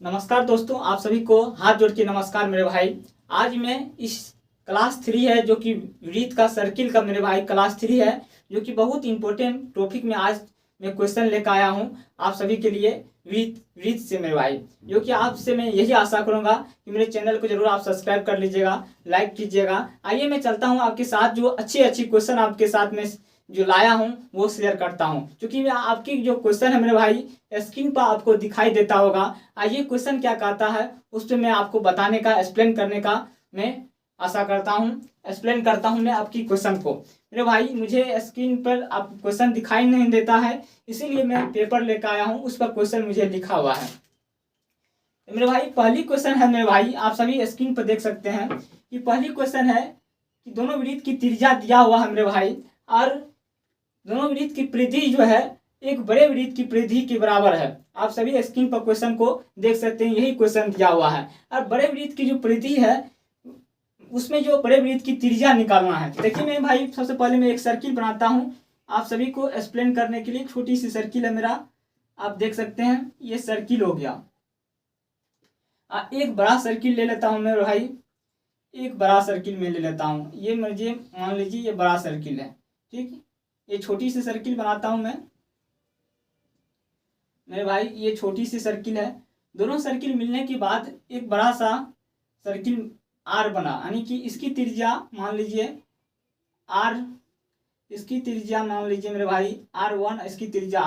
नमस्कार दोस्तों, आप सभी को हाथ जोड़ के नमस्कार मेरे भाई। आज मैं इस क्लास 3 है जो कि रीत का सर्किल का मेरे भाई क्लास 3 है, जो कि बहुत इंपॉर्टेंट टॉपिक में आज मैं क्वेश्चन लेकर आया हूं आप सभी के लिए रीत रीत से मेरे भाई। जो कि आपसे मैं यही आशा करूंगा कि मेरे चैनल को जरूर आप सब्सक्राइब कर लीजिएगा, लाइक कीजिएगा। आइए मैं चलता हूँ आपके साथ, जो अच्छी अच्छी क्वेश्चन आपके साथ में जो लाया हूँ वो शेयर करता हूँ। क्योंकि मैं आपकी जो क्वेश्चन है मेरे भाई स्क्रीन पर आपको दिखाई देता होगा। आइए क्वेश्चन क्या कहता है उस पर मैं आपको बताने का, एक्सप्लेन करने का मैं आशा करता हूँ। एक्सप्लेन करता हूँ मैं आपकी क्वेश्चन को। मेरे भाई मुझे स्क्रीन पर आप क्वेश्चन दिखाई नहीं देता है, इसीलिए मैं पेपर लेकर आया हूँ, उस पर क्वेश्चन मुझे लिखा हुआ है। मेरे भाई पहली क्वेश्चन है मेरे भाई, आप सभी स्क्रीन पर देख सकते हैं कि पहली क्वेश्चन है कि दोनों वृत्त की त्रिज्या दिया हुआ है मेरे भाई, और दोनों वृत्त की परिधि जो है एक बड़े वृत्त की परिधि के बराबर है। आप सभी स्क्रीन पर क्वेश्चन को देख सकते हैं, यही क्वेश्चन दिया हुआ है। और बड़े वृत्त की जो परिधि है उसमें जो बड़े वृत्त की त्रिज्या निकालना है। देखिए मैं भाई सबसे पहले मैं एक सर्किल बनाता हूँ आप सभी को एक्सप्लेन करने के लिए। छोटी सी सर्किल है मेरा, आप देख सकते हैं ये सर्किल हो गया। एक बड़ा सर्किल ले लेता हूँ मेरे भाई, एक बड़ा सर्किल में ले लेता हूँ। ये मुझे मान लीजिए ये बड़ा सर्किल है, ठीक है। ये छोटी सी सर्किल बनाता हूँ मैं मेरे भाई, ये छोटी सी सर्किल है। दोनों सर्किल मिलने के बाद एक बड़ा सा सर्किल आर बना, यानी कि इसकी त्रिज्या मान लीजिए आर, इसकी त्रिज्या मान लीजिए मेरे भाई R1, इसकी त्रिज्या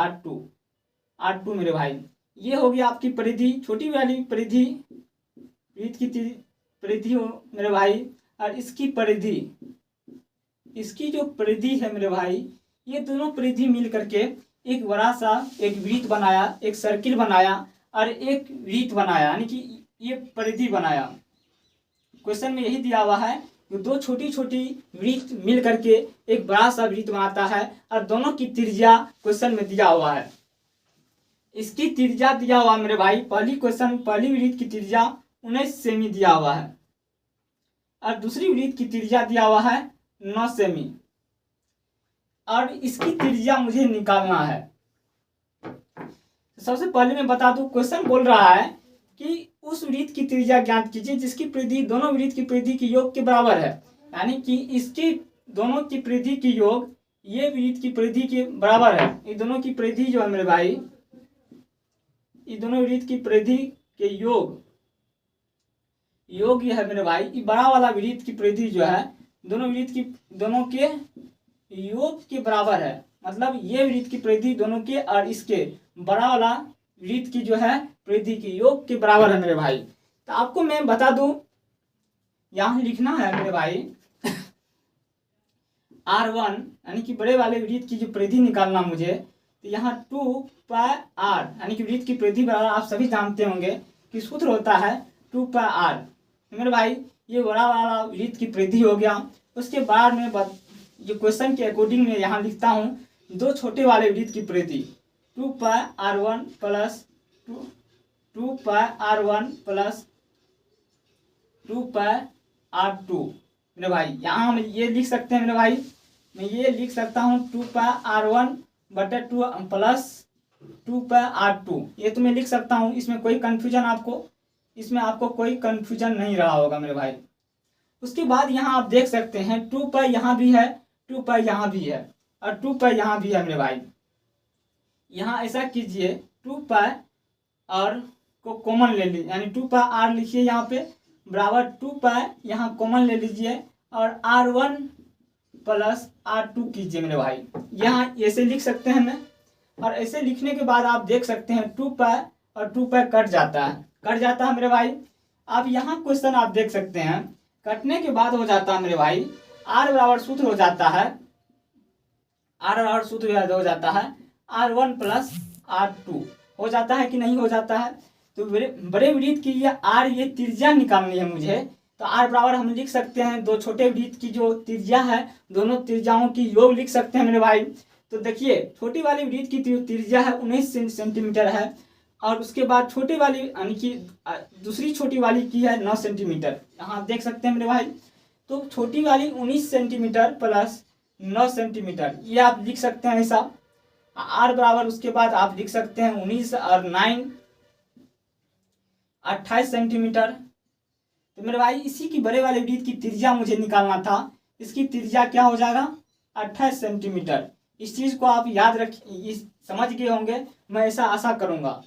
R2 मेरे भाई। ये हो गया आपकी परिधि, छोटी वाली परिधि, वृत्त की परिधि हो मेरे भाई। और इसकी परिधि, इसकी जो परिधि है मेरे भाई, ये दोनों परिधि मिल करके एक बड़ा सा एक वृत्त बनाया, एक सर्किल बनाया और एक वृत्त बनाया, यानी कि ये परिधि बनाया। क्वेश्चन में यही दिया हुआ है कि दो छोटी छोटी वृत्त मिल करके एक बड़ा सा वृत्त बनाता है और दोनों की त्रिज्या क्वेश्चन में दिया हुआ है। इसकी त्रिज्या दिया हुआ मेरे भाई, पहली क्वेश्चन पहली वृत्त की त्रिज्या 19 सेमी दिया हुआ है और दूसरी वृत्त की त्रिज्या दिया हुआ है 9 सेमी, और इसकी त्रिज्या मुझे निकालना है। सबसे पहले मैं बता दूं, क्वेश्चन बोल रहा है कि उस वृत्त की त्रिज्या ज्ञात कीजिए जिसकी परिधि दोनों वृत्त की परिधि के योग के बराबर है। यानी कि इसकी दोनों की परिधि की योग ये वृत्त की परिधि के बराबर है। ये दोनों की परिधि जो है मेरे भाई, ये दोनों वृत्त की परिधि के योग ये है मेरे भाई, ये बड़ा वाला वृत्त की परिधि जो है दोनों वृत्त की दोनों के योग के बराबर है। मतलब ये वृत्त की परिधि दोनों के और इसके बड़ा वाला वृत्त की जो है परिधि की योग के बराबर है मेरे भाई। तो आपको मैं बता दूं, यहाँ लिखना है मेरे भाई R1, यानी कि बड़े वाले वृत्त की जो परिधि निकालना मुझे, तो यहाँ 2πr, यानी कि वृत्त की परिधि बराबर आप सभी जानते होंगे कि सूत्र होता है 2πr। मेरे भाई ये बड़ा वाला वृत्त की परिधि हो गया। उसके बाद में जो क्वेश्चन के अकॉर्डिंग मैं यहाँ लिखता हूँ दो छोटे वाले वृत्त की परिधि 2πr1 plus 2πr1 plus 2πr2 मेरे भाई। यहाँ हम ये लिख सकते हैं मेरे भाई, मैं ये लिख सकता हूँ 2πr1 बटा 2 प्लस 2πr2, ये तो मैं लिख सकता हूँ। इसमें कोई कन्फ्यूजन आपको कोई कन्फ्यूजन नहीं रहा होगा मेरे भाई। उसके बाद यहाँ आप देख सकते हैं 2π यहाँ भी है, 2π यहाँ भी है और 2π यहाँ भी है मेरे भाई। यहाँ ऐसा कीजिए 2π और को कॉमन ले लीजिए, यानी 2πr लिखिए यहाँ पे बराबर 2π यहाँ कॉमन ले लीजिए और R1 प्लस R2 कीजिए मेरे भाई। यहाँ ऐसे लिख सकते हैं मैं, और ऐसे लिखने के बाद आप देख सकते हैं 2π और 2π कट जाता है मेरे भाई। अब यहाँ क्वेश्चन आप देख सकते हैं कटने के बाद हो जाता है मेरे भाई R बराबर सूत्र हो जाता है, R1 प्लस R2 हो जाता है कि नहीं हो जाता है। तो बड़े वृत्त की ये त्रिज्या निकालनी है मुझे, तो R बराबर हम लिख सकते हैं दो छोटे वृत्त की जो त्रिज्या है दोनों त्रिज्याओं की योग लिख सकते हैं मेरे भाई। तो देखिए छोटी वाली वृत्त की त्रिज्या है 19 सेंटीमीटर है, और उसके बाद छोटे वाली यानी कि दूसरी छोटी वाली की है 9 सेंटीमीटर, यहाँ आप देख सकते हैं मेरे भाई। तो छोटी वाली 19 सेंटीमीटर प्लस 9 सेंटीमीटर ये आप लिख सकते हैं ऐसा। R बराबर उसके बाद आप लिख सकते हैं 19 और 9 28 सेंटीमीटर। तो मेरे भाई इसी की बड़े वाले वृत्त की त्रिज्या मुझे निकालना था। इसकी त्रिज्या क्या हो जाएगा? 28 सेंटीमीटर। इस चीज को आप याद रखिए, समझ गए होंगे, मैं ऐसा आशा करूंगा।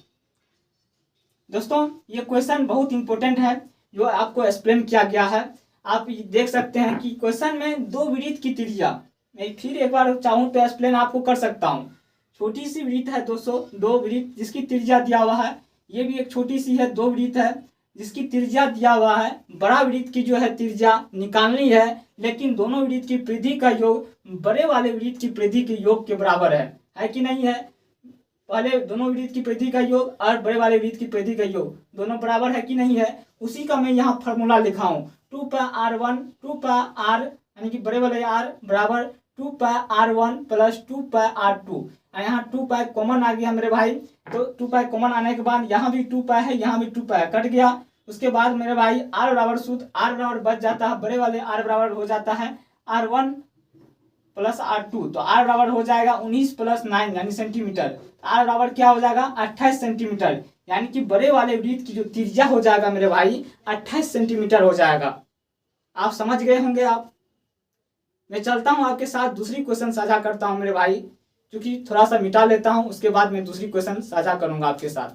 दोस्तों ये क्वेश्चन बहुत इंपॉर्टेंट है जो आपको एक्सप्लेन किया गया है। आप देख सकते हैं कि क्वेश्चन में दो वृत्त की त्रिज्या, मैं फिर एक बार चाहूँ तो एक्सप्लेन आपको कर सकता हूँ। छोटी सी वृत्त है दोस्तों, दो वृत्त जिसकी त्रिज्या दिया हुआ है, ये भी एक छोटी सी है, दो वृत्त है जिसकी त्रिज्या दिया हुआ है। बड़ा वृत्त की जो है त्रिज्या निकालनी है, लेकिन दोनों वृत्त की परिधि का योग बड़े वाले वृत्त की परिधि के योग के बराबर है कि नहीं है? पहले दोनों वृत्त की परिधि का योग और बड़े वाले वृत्त की परिधि का योग दोनों बराबर है कि नहीं है? उसी का मैं यहाँ फॉर्मूला लिखा हूँ, 2πr1 2πr यानी कि बड़े वाले r बराबर 2πr1 प्लस 2πr2। यहाँ 2π कॉमन आ गया मेरे भाई, तो 2π कॉमन आने के बाद यहाँ भी 2π है, यहाँ भी 2π कट गया। उसके बाद मेरे भाई r बराबर शुद्ध r बराबर बच जाता है, बड़े वाले r बराबर हो जाता है r1 प्लस r2। तो r बराबर हो जाएगा 19 प्लस 9 यानी सेंटीमीटर। r बराबर क्या हो जाएगा? 28 सेंटीमीटर। यानी कि बड़े वाले वृत्त की जो त्रिज्या हो जाएगा मेरे भाई 28 सेंटीमीटर हो जाएगा। आप समझ गए होंगे। आप मैं चलता हूं आपके साथ, दूसरी क्वेश्चन साझा करता हूं मेरे भाई, क्योंकि थोड़ा सा मिटा लेता हूं, उसके बाद मैं दूसरी क्वेश्चन साझा करूंगा आपके साथ।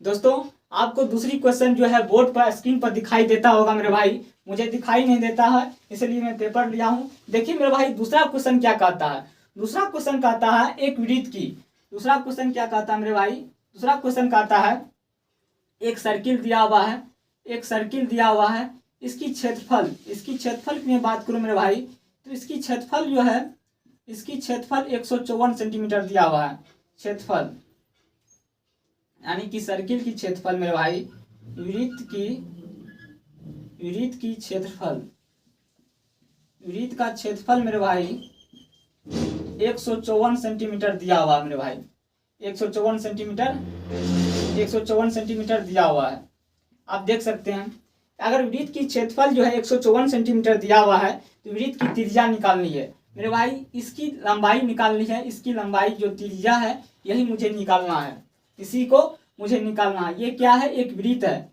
दोस्तों आपको दूसरी क्वेश्चन जो है बोर्ड पर स्क्रीन पर दिखाई देता होगा मेरे भाई, मुझे दिखाई नहीं देता है इसलिए मैं पेपर लिया हूं। देखिए मेरे भाई दूसरा क्वेश्चन क्या कहता है? दूसरा क्वेश्चन कहता है एक वृत्त की, दूसरा क्वेश्चन क्या कहता है मेरे भाई? दूसरा क्वेश्चन कहता है एक सर्किल दिया हुआ है, एक सर्किल दिया हुआ है, इसकी क्षेत्रफल की मैं बात करूं मेरे भाई, तो इसकी क्षेत्रफल जो है, इसकी क्षेत्रफल 154 सेंटीमीटर दिया हुआ है क्षेत्रफल, यानी कि सर्किल की क्षेत्रफल मेरे भाई, वृत्त की क्षेत्रफल, वृत्त का क्षेत्रफल मेरे भाई 154 सेंटीमीटर दिया हुआ है मेरे भाई, 154 सेंटीमीटर दिया हुआ है। आप देख सकते हैं अगर वृत्त की क्षेत्रफल जो है 154 सेंटीमीटर दिया हुआ है तो वृत्त की त्रिज्या निकालनी है मेरे भाई, इसकी लंबाई निकालनी है, इसकी लंबाई जो त्रिज्या है यही मुझे निकालना है, इसी को मुझे निकालना है। ये क्या है? एक वृत्त है,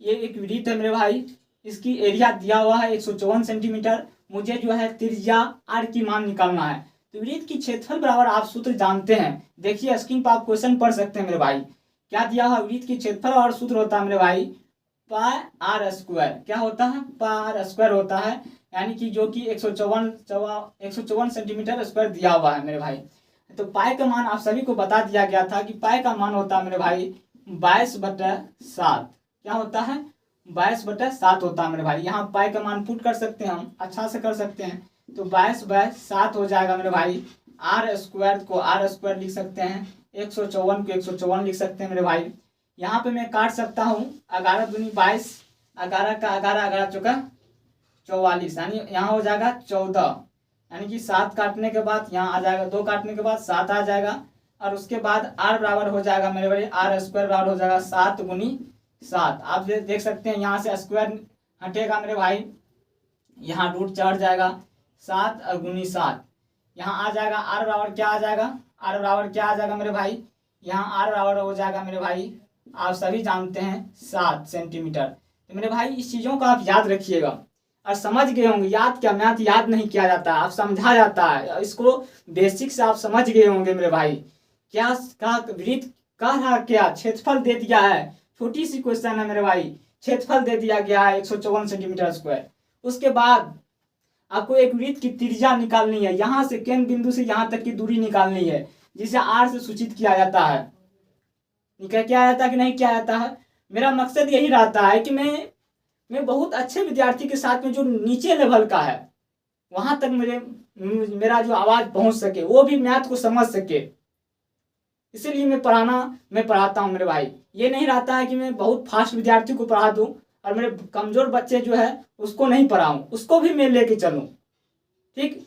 ये एक वृत्त है मेरे भाई, इसकी एरिया दिया हुआ है 154 सेंटीमीटर, मुझे जो है त्रिज्या r की मान निकालना है। तो वृत्त की क्षेत्रफल बराबर आप सूत्र जानते हैं, देखिए स्क्रीन पर आप क्वेश्चन पढ़ सकते हैं मेरे भाई। क्या दिया हुआ? वृत्त की क्षेत्रफल और सूत्र होता है मेरे भाई पाई r स्क्वायर। क्या होता है? पाई r स्क्वायर होता है, यानी कि जो कि 154 सेंटीमीटर स्क्वायर दिया हुआ है मेरे भाई। तो पाई का मान आप सभी को बता दिया गया था कि पाई का मान होता है मेरे भाई 22/7। क्या होता है? 22/7 होता है मेरे भाई। यहाँ पाई का मान पुट कर सकते हैं, हम अच्छा से कर सकते हैं, तो 22/7 हो जाएगा मेरे भाई। r स्क्वायर को r स्क्वायर लिख सकते हैं, 154 को 154 लिख सकते हैं मेरे भाई। यहाँ पे मैं काट सकता हूँ 11 दूनी 22, 11 का 11, 11 चौका 44, यानी यहाँ हो जाएगा 14, यानी कि 7 काटने के बाद यहाँ आ जाएगा, 2 काटने के बाद 7 आ जाएगा, और उसके बाद r बराबर हो जाएगा मेरे भाई, r स्क्वायर बराबर हो जाएगा 7 गुनी 7। आप देख सकते हैं यहाँ से स्क्वायर हटेगा मेरे भाई, यहाँ रूट चढ़ जाएगा 7 और गुनी 7, यहाँ आ जाएगा r बराबर क्या आ जाएगा? r बराबर क्या आ जाएगा मेरे भाई? यहाँ r बराबर हो जाएगा मेरे भाई, आप सभी जानते हैं 7 सेंटीमीटर। तो मेरे भाई इस चीज़ों का आप याद रखिएगा और समझ गए होंगे। याद क्या, मैथ याद नहीं किया जाता है, आप समझा जाता है, इसको बेसिक से आप समझ गए होंगे मेरे भाई। क्या का वृत्त का रहा, क्या क्षेत्रफल दे दिया है, छोटी सी क्वेश्चन है मेरे भाई, क्षेत्रफल दे दिया गया है 154 सेंटीमीटर स्क्वायर। उसके बाद आपको एक वृत्त की त्रिज्या निकालनी है, यहाँ से केंद्र बिंदु से यहाँ तक की दूरी निकालनी है, जिसे r से सूचित किया जाता है। क्या जाता है कि नहीं किया जाता है? मेरा मकसद यही रहता है कि मैं बहुत अच्छे विद्यार्थी के साथ में जो नीचे लेवल का है वहां तक मेरा जो आवाज पहुंच सके, वो भी मैथ को समझ सके, इसीलिए मैं पढ़ाता हूं मेरे भाई। ये नहीं रहता है कि मैं बहुत फास्ट विद्यार्थी को पढ़ा दूं और मेरे कमजोर बच्चे जो है उसको नहीं पढ़ाऊं, उसको भी मैं लेके चलूं। ठीक,